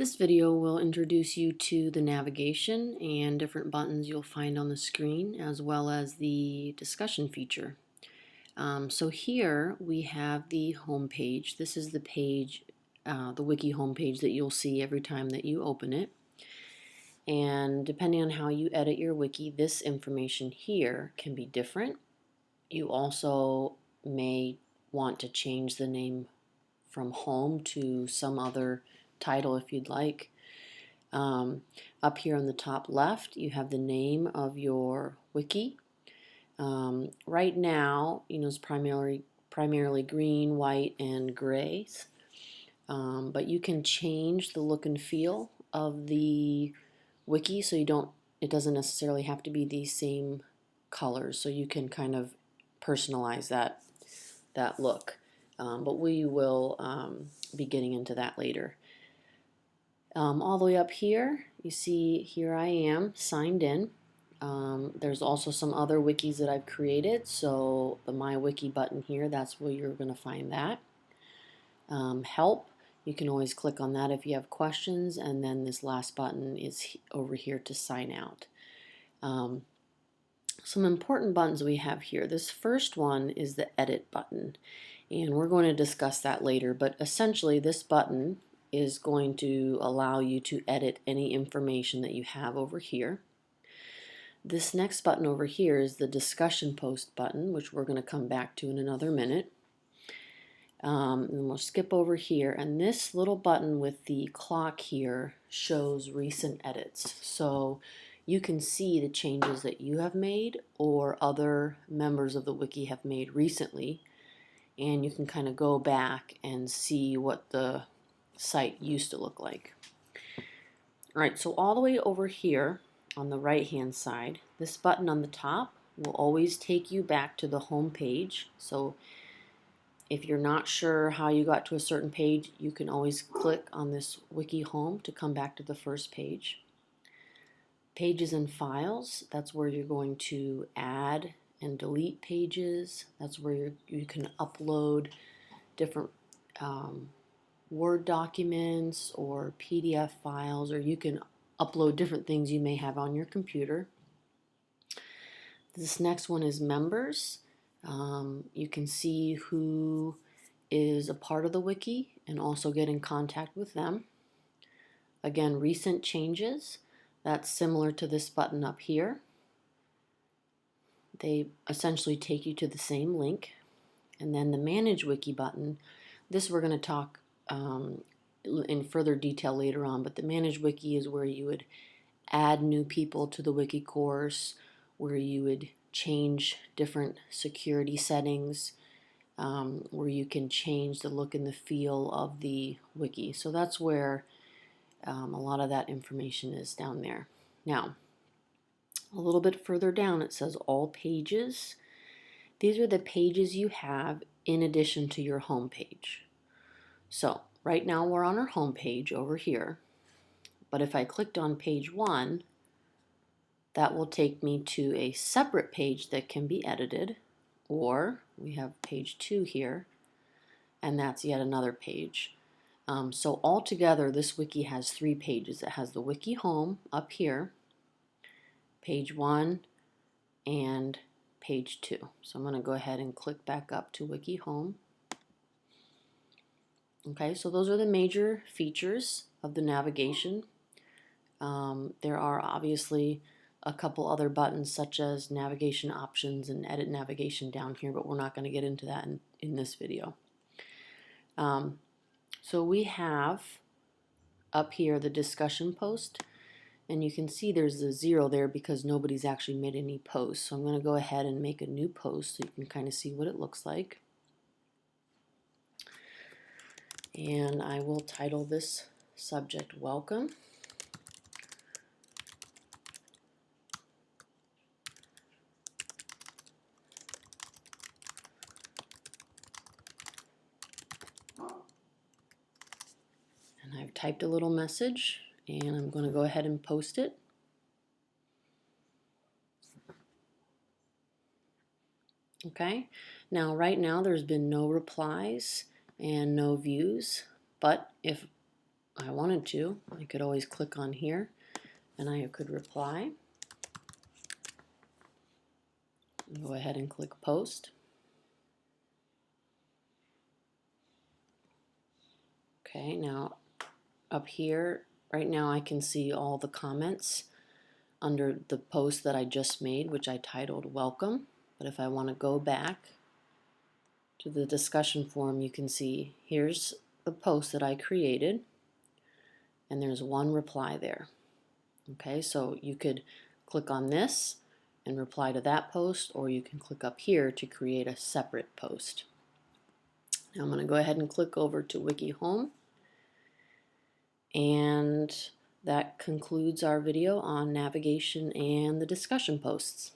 This video will introduce you to the navigation and different buttons you'll find on the screen, as well as the discussion feature. So here we have the home page. This is the page, the wiki home page that you'll see every time that you open it. And depending on how you edit your wiki, this information here can be different. You also may want to change the name from home to some other title if you'd like. Up here on the top left, you have the name of your wiki. Right now, it's primarily green, white, and grays. But you can change the look and feel of the wiki, so it doesn't necessarily have to be these same colors. So you can kind of personalize that look. But we will be getting into that later. All the way up here, you see here I am signed in. There's also some other wikis that I've created, so the My Wiki button here, that's where you're going to find that. Help, you can always click on that if you have questions, and then this last button is over here to sign out. Some important buttons we have here. This first one is the edit button, and we're going to discuss that later, but essentially this button is going to allow you to edit any information that you have over here. This next button over here is the discussion post button, which we're going to come back to in another minute. And we'll skip over here, and this little button with the clock here shows recent edits. So you can see the changes that you have made or other members of the wiki have made recently, and you can kind of go back and see what the site used to look like. Alright, so all the way over here on the right hand side, this button on the top will always take you back to the home page. So if you're not sure how you got to a certain page, you can always click on this wiki home to come back to the first page. Pages and files, that's where you're going to add and delete pages. That's where you can upload different Word documents or PDF files, or you can upload different things you may have on your computer. This next one is members. You can see who is a part of the wiki and also get in contact with them. Again, recent changes, that's similar to this button up here. They essentially take you to the same link. And then the Manage Wiki button, this we're going to talk in further detail later on, but the Manage Wiki is where you would add new people to the wiki course, where you would change different security settings, where you can change the look and the feel of the wiki. So that's where a lot of that information is down there. Now, a little bit further down it says all pages. These are the pages you have in addition to your home page. So right now we're on our home page over here, but if I clicked on page 1, that will take me to a separate page that can be edited, or we have page 2 here, and that's yet another page. So altogether this wiki has 3 pages. It has the wiki home up here, page 1, and page 2. So I'm going to go ahead and click back up to wiki home. Okay, so those are the major features of the navigation. There are obviously a couple other buttons such as navigation options and edit navigation down here, but we're not going to get into that in this video. So we have up here the discussion post, and you can see there's a 0 there because nobody's actually made any posts. So I'm going to go ahead and make a new post so you can kind of see what it looks like. And I will title this subject Welcome. And I've typed a little message, and I'm going to go ahead and post it. Okay, now right now there's been no replies and no views, but if I wanted to, I could always click on here and I could reply. Go ahead and click post. Okay, now up here, right now I can see all the comments under the post that I just made, which I titled Welcome. But if I want to go back to the discussion forum, you can see here's the post that I created, and there's one reply there. Okay, so you could click on this and reply to that post, or you can click up here to create a separate post. Now I'm going to go ahead and click over to Wiki Home, and that concludes our video on navigation and the discussion posts.